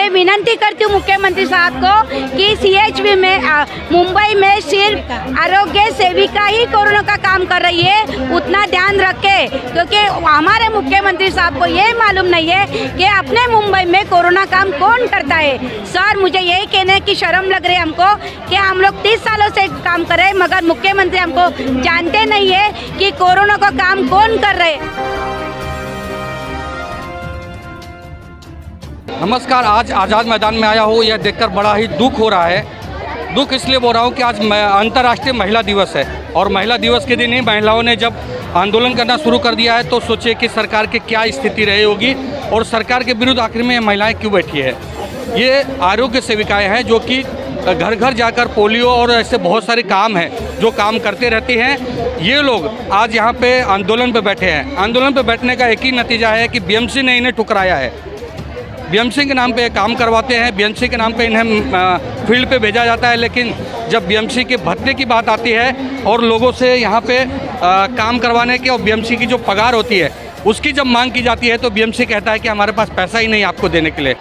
मैं विनती करती हूँ मुख्यमंत्री साहब को कि CHV में मुंबई में सिर्फ आरोग्य सेविका ही कोरोना का काम कर रही है, उतना ध्यान रखे, क्योंकि हमारे मुख्यमंत्री साहब को ये मालूम नहीं है कि अपने मुंबई में कोरोना काम कौन करता है। सर, मुझे यही कहने की शर्म लग रही है हमको कि हम लोग 30 सालों से काम कर रहे हैं, मगर मुख्यमंत्री हमको जानते नहीं है कि कोरोना का काम कौन कर रहे हैं। नमस्कार, आज आज़ाद मैदान में आया हूँ। यह देखकर बड़ा ही दुख हो रहा है। दुख इसलिए बोल रहा हूँ कि आज अंतर्राष्ट्रीय महिला दिवस है और महिला दिवस के दिन ही महिलाओं ने जब आंदोलन करना शुरू कर दिया है तो सोचिए कि सरकार की क्या स्थिति रही होगी और सरकार के विरुद्ध आखिर में ये महिलाएं क्यों बैठी है। ये आरोग्य सेविकाएं हैं जो कि घर घर जाकर पोलियो और ऐसे बहुत सारे काम हैं जो काम करते रहती हैं। ये लोग आज यहाँ पे आंदोलन पे बैठे हैं। आंदोलन पे बैठने का एक ही नतीजा है कि BMC ने इन्हें ठुकराया है। BMC के नाम पे काम करवाते हैं, BMC के नाम पे इन्हें फील्ड पे भेजा जाता है, लेकिन जब BMC के भत्ते की बात आती है और लोगों से यहाँ पे काम करवाने के और BMC की जो पगार होती है उसकी जब मांग की जाती है तो BMC कहता है कि हमारे पास पैसा ही नहीं आपको देने के लिए।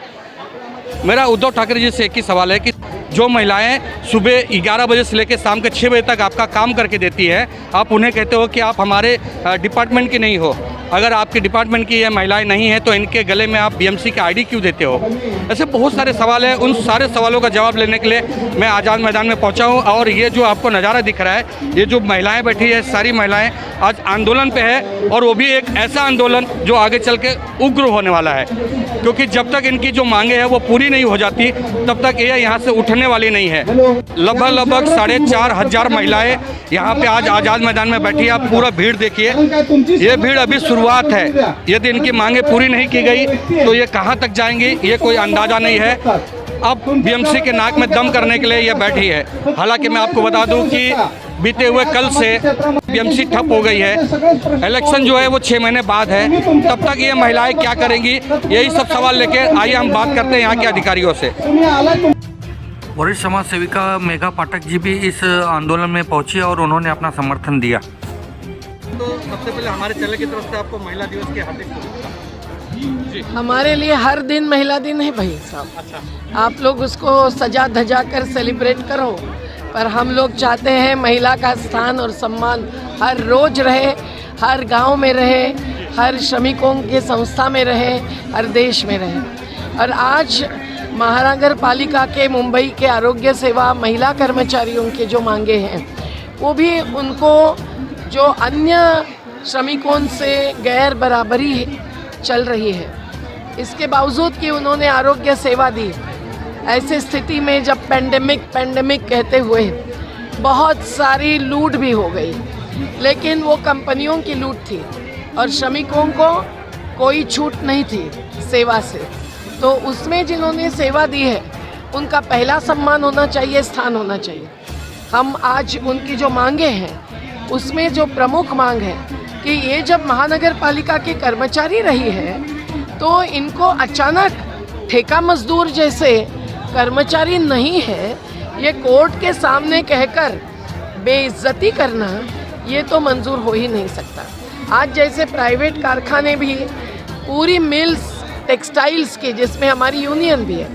मेरा उद्धव ठाकरे जी से एक ही सवाल है कि जो महिलाएं सुबह 11 बजे से लेकर शाम के 6 बजे तक आपका काम करके देती है, आप उन्हें कहते हो कि आप हमारे डिपार्टमेंट की नहीं हो। अगर आपके डिपार्टमेंट की ये महिलाएं नहीं हैं तो इनके गले में आप BMC का ID क्यों देते हो? ऐसे बहुत सारे सवाल हैं। उन सारे सवालों का जवाब लेने के लिए मैं आज़ाद मैदान में पहुंचा हूं और ये जो आपको नज़ारा दिख रहा है, ये जो महिलाएं बैठी है, सारी महिलाएं आज आंदोलन पे है और वो भी एक ऐसा आंदोलन जो आगे चल के उग्र होने वाला है, क्योंकि जब तक इनकी जो मांगे हैं वो पूरी नहीं हो जाती तब तक ये यहाँ से उठने वाली नहीं है। लगभग 4,500 महिलाएं यहाँ पे आज आज़ाद मैदान में बैठी है। आप पूरा भीड़ देखिए, ये भीड़ अभी शुरुआत है। यदि इनकी मांगे पूरी नहीं की गई तो ये कहाँ तक जाएंगी ये कोई अंदाजा नहीं है। अब BMC के नाक में दम करने के लिए ये बैठी है। हालांकि मैं आपको बता दूं कि बीते हुए कल से BMC ठप हो गई है। इलेक्शन जो है वो 6 महीने बाद है, तब तक ये महिलाएं क्या करेंगी, यही सब सवाल लेके आइए हम बात करते हैं यहाँ के अधिकारियों से। वरिष्ठ समाज सेविका मेघा पाठक जी भी इस आंदोलन में पहुंची और उन्होंने अपना समर्थन दिया। तो सबसे पहले हमारे चैनल की तरफ से आपको महिला दिवस की हार्दिक शुभकामनाएं। हमारे लिए हर दिन महिला दिन है भाई साहब। अच्छा, आप लोग उसको सजा धजा कर सेलिब्रेट करो, पर हम लोग चाहते हैं महिला का स्थान और सम्मान हर रोज रहे, हर गांव में रहे, हर श्रमिकों के संस्था में रहे, हर देश में रहे। और आज महानगर पालिका के मुंबई के आरोग्य सेवा महिला कर्मचारियों के जो मांगे हैं वो भी उनको जो अन्य श्रमिकों से गैर बराबरी चल रही है, इसके बावजूद कि उन्होंने आरोग्य सेवा दी। ऐसी स्थिति में जब पेंडेमिक कहते हुए बहुत सारी लूट भी हो गई, लेकिन वो कंपनियों की लूट थी और श्रमिकों को कोई छूट नहीं थी सेवा से। तो उसमें जिन्होंने सेवा दी है उनका पहला सम्मान होना चाहिए, स्थान होना चाहिए। हम आज उनकी जो मांगे हैं उसमें जो प्रमुख मांग है कि ये जब महानगर पालिका के कर्मचारी रही है तो इनको अचानक ठेका मजदूर जैसे कर्मचारी नहीं है, ये कोर्ट के सामने कहकर बेइज्जती करना ये तो मंजूर हो ही नहीं सकता। आज जैसे प्राइवेट कारखाने भी पूरी मिल्स टेक्सटाइल्स के, जिसमें हमारी यूनियन भी है,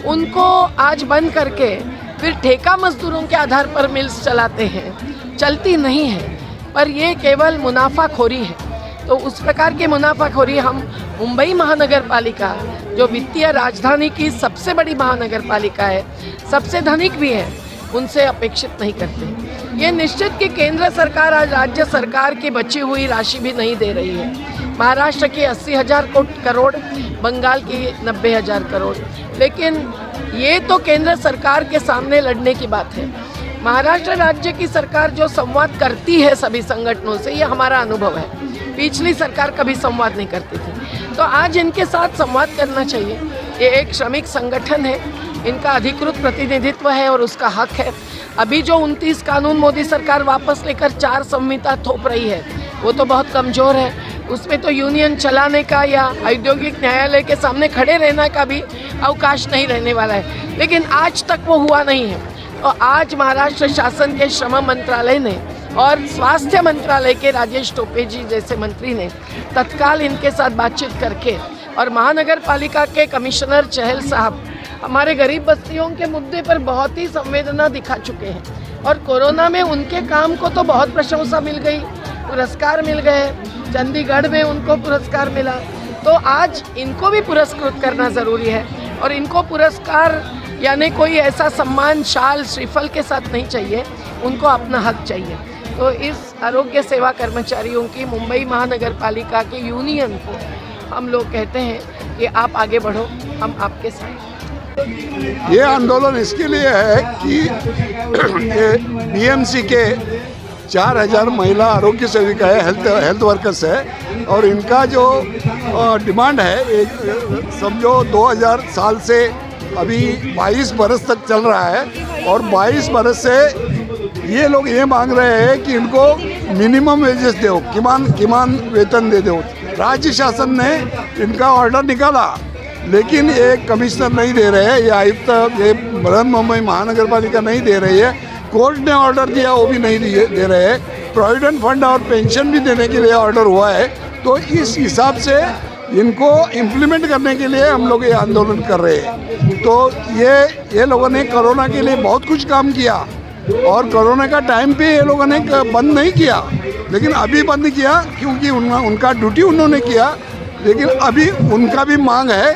उनको आज बंद करके फिर ठेका मजदूरों के आधार पर मिल्स चलाते हैं, चलती नहीं है, पर ये केवल मुनाफाखोरी है। तो उस प्रकार की मुनाफाखोरी हम मुंबई महानगर पालिका, जो वित्तीय राजधानी की सबसे बड़ी महानगर पालिका है, सबसे धनिक भी है, उनसे अपेक्षित नहीं करते। ये निश्चित कि केंद्र सरकार आज राज्य सरकार की बची हुई राशि भी नहीं दे रही है। महाराष्ट्र की 80,000 करोड़, बंगाल की 90,000 करोड़, लेकिन ये तो केंद्र सरकार के सामने लड़ने की बात है। महाराष्ट्र राज्य की सरकार जो संवाद करती है सभी संगठनों से, ये हमारा अनुभव है। पिछली सरकार कभी संवाद नहीं करती थी, तो आज इनके साथ संवाद करना चाहिए। ये एक श्रमिक संगठन है, इनका अधिकृत प्रतिनिधित्व है और उसका हक है। अभी जो 29 कानून मोदी सरकार वापस लेकर 4 संहिता थोप रही है वो तो बहुत कमज़ोर है। उसमें तो यूनियन चलाने का या औद्योगिक न्यायालय के सामने खड़े रहने का भी अवकाश नहीं रहने वाला है, लेकिन आज तक वो हुआ नहीं है। और आज महाराष्ट्र शासन के श्रम मंत्रालय ने और स्वास्थ्य मंत्रालय के राजेश टोपे जी जैसे मंत्री ने तत्काल इनके साथ बातचीत करके और महानगर पालिका के कमिश्नर चहल साहब हमारे गरीब बस्तियों के मुद्दे पर बहुत ही संवेदना दिखा चुके हैं और कोरोना में उनके काम को तो बहुत प्रशंसा मिल गई, पुरस्कार मिल गए, चंडीगढ़ में उनको पुरस्कार मिला। तो आज इनको भी पुरस्कृत करना ज़रूरी है और इनको पुरस्कार यानी कोई ऐसा सम्मान शाल श्रीफल के साथ नहीं चाहिए, उनको अपना हक चाहिए। तो इस आरोग्य सेवा कर्मचारियों की मुंबई महानगर पालिका के यूनियन को हम लोग कहते हैं कि आप आगे बढ़ो, हम आपके साथ। ये आंदोलन इसके लिए है कि बीएमसी के 4000 महिला आरोग्य सेविका है, हेल्थ वर्कर्स है और इनका जो डिमांड है, एक समझो 2000 साल से अभी 22 बरस तक चल रहा है और 22 बरस से ये लोग ये मांग रहे हैं कि इनको मिनिमम वेजेस दो, किमान वेतन दे दो। राज्य शासन ने इनका ऑर्डर निकाला लेकिन ये कमिश्नर नहीं दे रहे हैं, ये आयुक्त, ये बृहन मुंबई महानगर पालिका नहीं दे रही है। कोर्ट ने ऑर्डर दिया, वो भी नहीं दे रहे हैं। प्रोविडेंट फंड और पेंशन भी देने के लिए ऑर्डर हुआ है। तो इस हिसाब से इनको इम्प्लीमेंट करने के लिए हम लोग ये आंदोलन कर रहे हैं। तो ये लोगों ने कोरोना के लिए बहुत कुछ काम किया और कोरोना का टाइम पे ये लोगों ने बंद नहीं किया, लेकिन अभी बंद किया क्योंकि उनका ड्यूटी उन्होंने किया। लेकिन अभी उनका भी मांग है,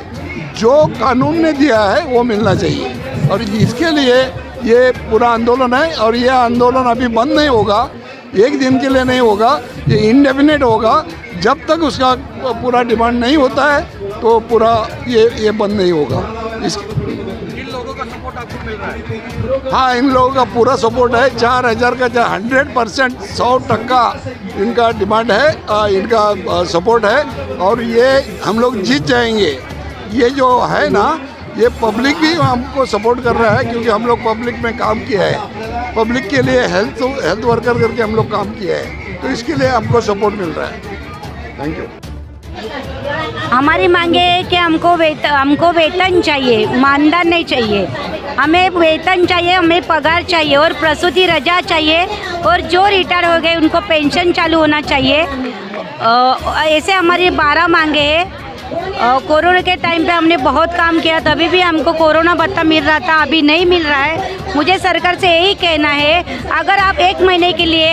जो कानून ने दिया है वो मिलना चाहिए और इसके लिए ये पूरा आंदोलन है। और ये आंदोलन अभी बंद नहीं होगा, एक दिन के लिए नहीं होगा, ये इंडेफिनेट होगा। जब तक उसका पूरा डिमांड नहीं होता है तो पूरा ये बंद नहीं होगा। इन लोगों का सपोर्ट आपको मिल रहा है? हाँ, इन लोगों का पूरा सपोर्ट है। 4000 का 100% 100% इनका डिमांड है, इनका सपोर्ट है और ये हम लोग जीत जाएंगे। ये जो है ना, ये पब्लिक भी हमको सपोर्ट कर रहा है क्योंकि हम लोग पब्लिक में काम किया है, पब्लिक के लिए हेल्थ वर्कर करके हम लोग काम किया है, तो इसके लिए हमको सपोर्ट मिल रहा है। Thank you. हमारी मांगे है कि हमको वेतन चाहिए, मानधन नहीं चाहिए। हमें वेतन चाहिए, हमें पगार चाहिए और प्रसूति रजा चाहिए और जो रिटायर हो गए उनको पेंशन चालू होना चाहिए। ऐसे हमारी 12 मांगे हैं। कोरोना के टाइम पे हमने बहुत काम किया, तभी भी हमको कोरोना भत्ता मिल रहा था, अभी नहीं मिल रहा है। मुझे सरकार से यही कहना है, अगर आप 1 महीने के लिए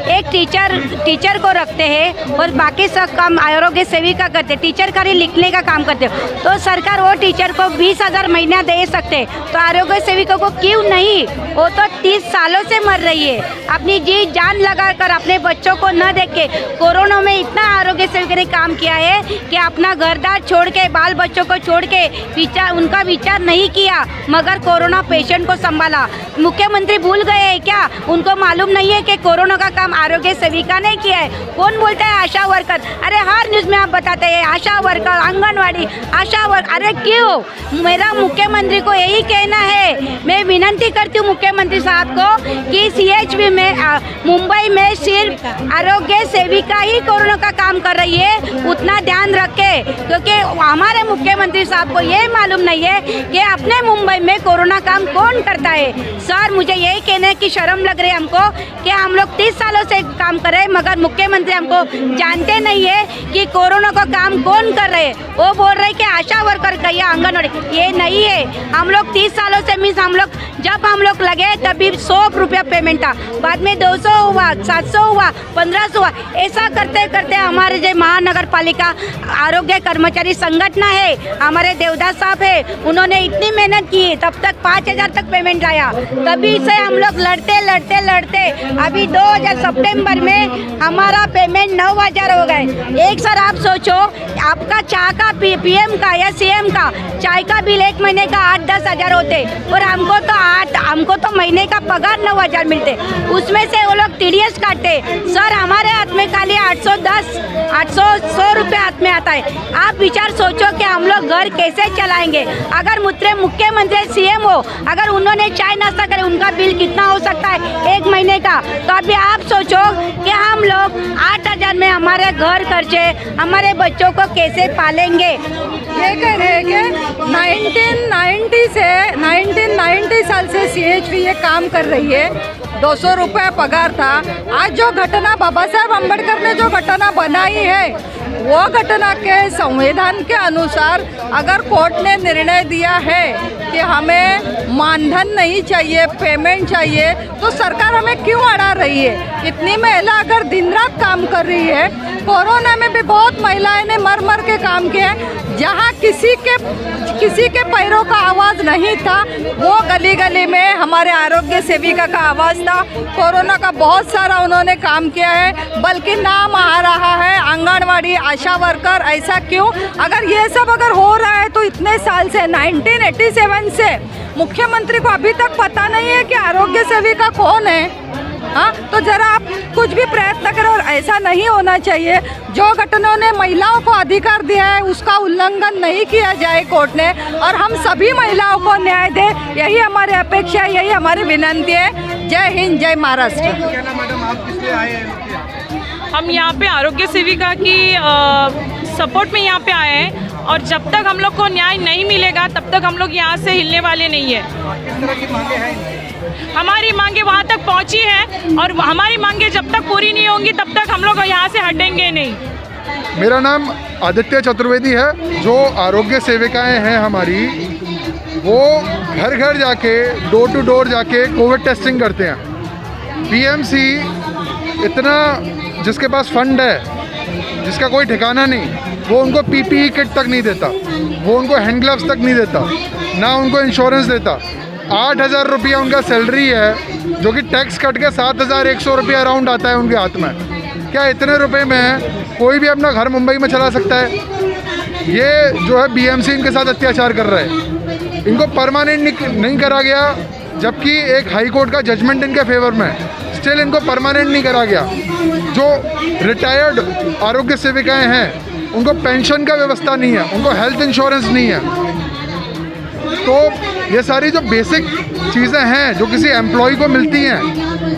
एक टीचर को रखते हैं और बाकी सब काम आरोग्य सेविका करते, टीचर का ही लिखने का काम करते हो, तो सरकार वो टीचर को 20,000 महीना दे सकते, तो आरोग्य सेविका को क्यों नहीं? वो तो 30 सालों से मर रही है, अपनी जी जान लगाकर अपने बच्चों को न देख के। कोरोना में इतना आरोग्य सेविका ने काम किया है कि अपना घर छोड़ के, बाल बच्चों को छोड़ के उनका विचार नहीं किया, मगर कोरोना पेशेंट को संभाला। मुख्यमंत्री भूल गए हैं क्या? उनको मालूम नहीं है कि कोरोना का काम आरोग्य सेविका ने किया है। कौन बोलता है आशा वर्कर? अरे हर न्यूज़ में आप बताते हैं आशा वर्कर, आंगनवाड़ी, आशा वर्कर। अरे क्यों? मेरा मुख्यमंत्री को यही कहना है, मैं विनती करती हूँ मुख्यमंत्री साहब को कि CHV में मुंबई में सिर्फ आरोग्य सेविका ही कोरोना का काम कर रही है, उतना ध्यान रखे, क्योंकि हमारे मुख्यमंत्री साहब को ये मालूम नहीं है कि अपने मुंबई में कोरोना काम कौन करता है। सर, मुझे यही कहना है कि शर्म लग रही है हमको कि हम लोग 30 सालों से काम कर रहे हैं, मगर मुख्यमंत्री हमको जानते नहीं है कि कोरोना का काम कौन कर रहे हैं। वो बोल रहे कि आशा वर्कर का या आंगनवाड़ी, ये नहीं है। हम लोग 30 सालों से मीन्स जब हम लोग लगे तभी 100 रुपया पेमेंट था, बाद में 200 हुआ, 700 हुआ, 1500 हुआ। ऐसा करते करते हमारे जो महानगर पालिका आरोग्य कर्मचारी संगठन है, हमारे देवदास साहब है, उन्होंने इतनी मेहनत की, तब तक 5000 तक पेमेंट आया। तभी से हम लोग लड़ते अभी 2000 सितंबर में हमारा पेमेंट 9000 हो गए। एक सर आप सोचो, आपका चाय का PM का या CM का चाय का बिल 1 महीने का 8-10 हज़ार होते और हमको तो महीने का पगार 9000 मिलते, उसमें से वो लोग TDS काटते। सर, हमारे हाथ में खाली 100 रुपये हाथ में आता है। आप विचार सोचो कि हम लोग घर कैसे चलाएंगे। अगर मुख्यमंत्री CM हो, अगर उन्होंने चाय नाश्ता करे, उनका बिल कितना हो सकता है 1 महीने का? तो अभी आप सोचो कि हम लोग 8000 में हमारे घर खर्चे, हमारे बच्चों को कैसे पालेंगे। ये कह रहे हैं कि 1990 साल से CHV ये काम कर रही है, 200 रुपये पगार था। आज जो घटना बाबा साहब अम्बेडकर ने जो घटना बनाई है, वो घटना के संविधान के अनुसार अगर कोर्ट ने निर्णय दिया है कि कि हमें मानधन नहीं चाहिए, पेमेंट चाहिए, तो सरकार हमें क्यों अड़ा रही है? इतनी महिला अगर दिन रात काम कर रही है, कोरोना में भी बहुत महिलाएं ने मर मर के काम किया है, जहाँ किसी के पैरों का आवाज़ नहीं था, वो गली गली में हमारे आरोग्य सेविका का आवाज़ था। कोरोना का बहुत सारा उन्होंने काम किया है, बल्कि नाम आ रहा है आंगनवाड़ी, आशा वर्कर। ऐसा क्यों? अगर ये सब अगर हो रहा है तो इतने साल से 1987 से मुख्यमंत्री को अभी तक पता नहीं है कि आरोग्य सेविका कौन है। हाँ, तो जरा आप कुछ भी प्रयत्न करें, और ऐसा नहीं होना चाहिए। जो घटनाओं ने महिलाओं को अधिकार दिया है उसका उल्लंघन नहीं किया जाए कोर्ट ने, और हम सभी महिलाओं को न्याय दे, यही हमारी अपेक्षा है, यही हमारी विनंती है। जय हिंद, जय महाराष्ट्र। मैडम आप किस लिए आए हैं? हम यहाँ पे आरोग्य सेविका की सपोर्ट में यहाँ पे आए हैं, और जब तक हम लोग को न्याय नहीं मिलेगा तब तक हम लोग यहाँ से हिलने वाले नहीं है। किस तरह की मांगे हैं? हमारी मांगे वहाँ तक पहुँची है, और हमारी मांगे जब तक पूरी नहीं होंगी तब तक हम लोग यहाँ से हटेंगे नहीं। मेरा नाम आदित्य चतुर्वेदी है। जो आरोग्य सेविकाएं हैं हमारी, वो घर घर जाके, डोर टू डोर जाके कोविड टेस्टिंग करते हैं। बीएमसी इतना, जिसके पास फंड है, जिसका कोई ठिकाना नहीं, वो उनको पीपीई किट तक नहीं देता, वो उनको हैंड ग्लव्स तक नहीं देता, ना उनको इंश्योरेंस देता। 8,000 रुपया उनका सैलरी है, जो कि टैक्स कट के 7,100 रुपया अराउंड आता है उनके हाथ में। क्या इतने रुपए में कोई भी अपना घर मुंबई में चला सकता है? ये जो है बीएमसी इनके साथ अत्याचार कर रहा है। इनको परमानेंट नहीं करा गया, जबकि एक हाई कोर्ट का जजमेंट इनके फेवर में है, स्टिल इनको परमानेंट नहीं करा गया। जो रिटायर्ड आरोग्य सेविकाएं हैं, उनको पेंशन का व्यवस्था नहीं है, उनको हेल्थ इंश्योरेंस नहीं है। तो ये सारी जो बेसिक चीज़ें हैं जो किसी एम्प्लॉय को मिलती हैं,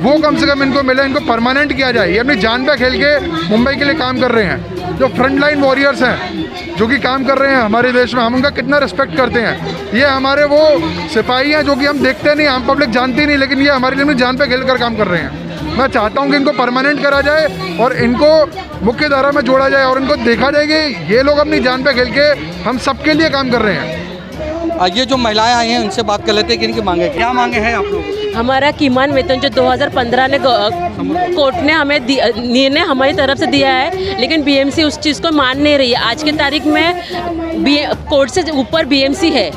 वो कम से कम इनको मिले, इनको परमानेंट किया जाए। ये अपनी जान पे खेल के मुंबई के लिए काम कर रहे हैं। जो फ्रंट लाइन वॉरियर्स हैं, जो कि काम कर रहे हैं हमारे देश में, हम उनका कितना रिस्पेक्ट करते हैं। ये हमारे वो सिपाही हैं जो कि हम देखते नहीं, हम पब्लिक जानती नहीं, लेकिन ये हमारे लिए अपनी जान पे खेल कर काम कर रहे हैं। मैं चाहता हूँ कि इनको परमानेंट करा जाए और इनको मुख्य धारा में जोड़ा जाए, और इनको देखा जाए कि ये लोग अपनी जान पे खेल के हम सबके लिए काम कर रहे हैं। ये जो महिलाएं आई हैं उनसे बात कर लेते हैं कि इनकी मांगे क्या मांगे हैं आप लोग? हमारा किमान वेतन जो 2015 ने कोर्ट ने हमें निर्णय हमारी तरफ से दिया है, लेकिन बीएमसी उस चीज़ को मान नहीं रही है। आज की तारीख में कोर्ट से ऊपर बीएमसी है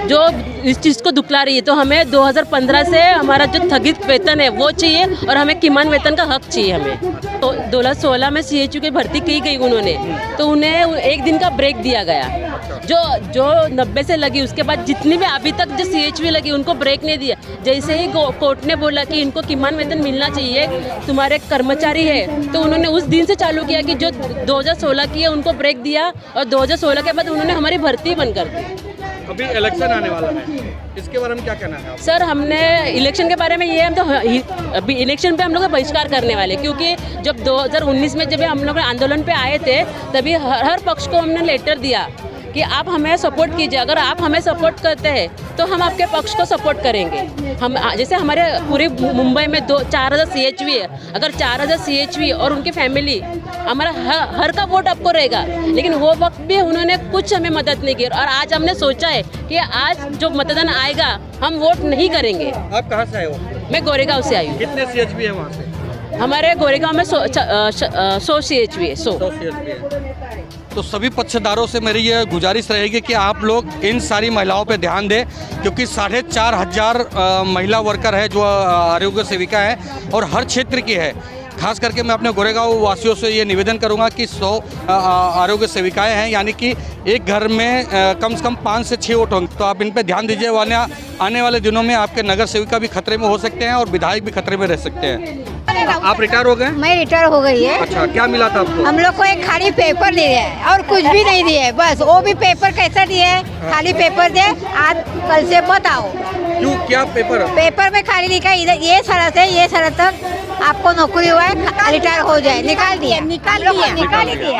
जो इस चीज़ को दुखला रही है। तो हमें 2015 से हमारा जो स्थगित वेतन है वो चाहिए, और हमें किमान वेतन का हक चाहिए हमें। तो 2016 में CHU की भर्ती की गई उन्होंने, तो उन्हें एक दिन का ब्रेक दिया गया। जो 90 से लगी, उसके बाद जितनी भी अभी तक जो CHU लगी उनको ब्रेक नहीं दिया। जैसे ही कोर्ट ने बोला कि इनको किमान वेतन मिलना चाहिए, तुम्हारे कर्मचारी है, तो उन्होंने उस दिन से चालू किया कि जो 2016 की है उनको ब्रेक दिया, और 2016 के बाद उन्होंने हमारी भर्ती बंद कर दी। अभी इलेक्शन आने वाला है, इसके बारे में क्या कहना है आप? सर, हमने इलेक्शन के बारे में ये, हम तो अभी इलेक्शन पे हम लोग का बहिष्कार करने वाले, क्योंकि जब 2019 में जब हम लोग आंदोलन पे आए थे, तभी हर पक्ष को हमने लेटर दिया कि आप हमें सपोर्ट कीजिए। अगर आप हमें सपोर्ट करते हैं तो हम आपके पक्ष को सपोर्ट करेंगे। हम जैसे हमारे पूरी मुंबई में 4,000 CHU है, अगर 4,000 CHU और उनकी फैमिली, हमारा हर का वोट आपको रहेगा। लेकिन वो वक्त भी उन्होंने कुछ हमें मदद नहीं की, और आज हमने सोचा है कि आज जो मतदान आएगा हम वोट नहीं करेंगे। आप कहाँ से आए हो? मैं गोरेगांव से आई हूँ। कितने CHU है वहाँ से? हमारे गोरेगांव में 100 CHU है। 100 CHU है। तो सभी पक्षधारों से मेरी ये गुजारिश रहेगी कि आप लोग इन सारी महिलाओं पे ध्यान दें, क्योंकि 4,500 महिला वर्कर है जो आरोग्य सेविका है, और हर क्षेत्र की है। खास करके मैं अपने गोरेगांव वासियों से ये निवेदन करूंगा कि 100 आरोग्य सेविकाएं हैं, यानी कि एक घर में कम से कम 5 से 6 वोट होंगे। तो आप इन पे ध्यान दीजिए, वरना आने वाले दिनों में आपके नगर सेविका भी खतरे में हो सकते हैं और विधायक भी खतरे में रह सकते हैं। आप रिटायर हो गए? मैं रिटायर हो गई है। अच्छा, क्या मिला था आपको? हम लोग को एक खाली पेपर दिए है और कुछ भी नहीं दिए, बस वो भी पेपर कैसा दिए है, खाली पेपर दे, आज कल से मत आओ। क्यों, क्या पेपर? पेपर में खाली लिखा है इधर ये साल से ये साल तक आपको नौकरी हुआ है, रिटायर हो जाए, निकाल दिया।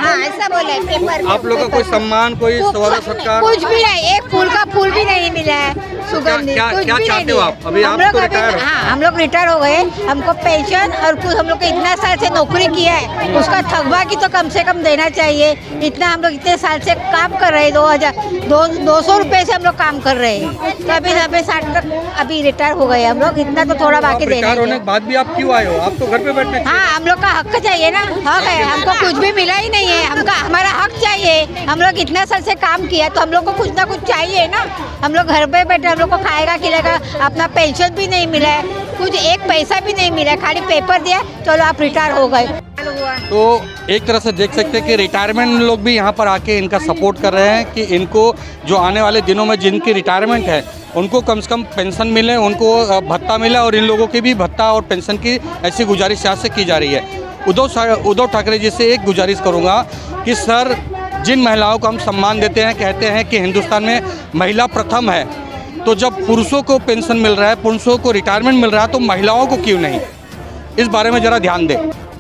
हाँ, ऐसा बोला पेपर। आप लोगों का कोई सम्मान, कोई सत्कार? कुछ भी नहीं, एक फूल का फूल भी नहीं मिला है। सुगंधित क्या- कुछ क्या भी चाहते नहीं हो दिया। आप? अभी आप हम लोग तो रिटायर हो। हाँ, हम लोग रिटायर हो गए। हमको पेंशन और कुछ हम लोग को इतना साल से नौकरी किया है उसका थकवा की तो कम से कम देना चाहिए। इतना हम लोग इतने साल से काम कर रहे हैं, 200 रुपए से हम लोग काम कर रहे हैं। तो अभी 60 तक अभी रिटायर हो गए हम लोग, इतना तो थोड़ा बाकी देना रिटायर होने है। के बाद भी आप क्यों आए हो? आप तो घर पे बैठने चाहिए। हाँ, हम लोग का हक चाहिए ना, हक है। हमको कुछ भी मिला ही नहीं है, हमारा हक चाहिए। हम लोग इतना साल से काम किया तो हम लोग को कुछ ना कुछ चाहिए ना। हम लोग घर पे बैठे, हम लोग को खाएगा खिलेगा, अपना पेंशन भी नहीं मिला है, कुछ एक पैसा भी नहीं मिला है, खाली पेपर दिया चलो आप रिटायर हो गए। तो एक तरह से देख सकते हैं कि रिटायरमेंट लोग भी यहाँ पर आके इनका सपोर्ट कर रहे हैं कि इनको जो आने वाले दिनों में जिनकी रिटायरमेंट है उनको कम से कम पेंशन मिले, उनको भत्ता मिले और इन लोगों की भी भत्ता और पेंशन की ऐसी गुजारिश यहाँ से की जा रही है। उद्धव ठाकरे जी से एक गुजारिश करूँगा कि सर, जिन महिलाओं को हम सम्मान देते हैं, कहते हैं कि हिंदुस्तान में महिला प्रथम है, तो जब पुरुषों को पेंशन मिल रहा है, पुरुषों को रिटायरमेंट मिल रहा है, तो महिलाओं को क्यों नहीं? इस बारे में ज़रा ध्यान दें।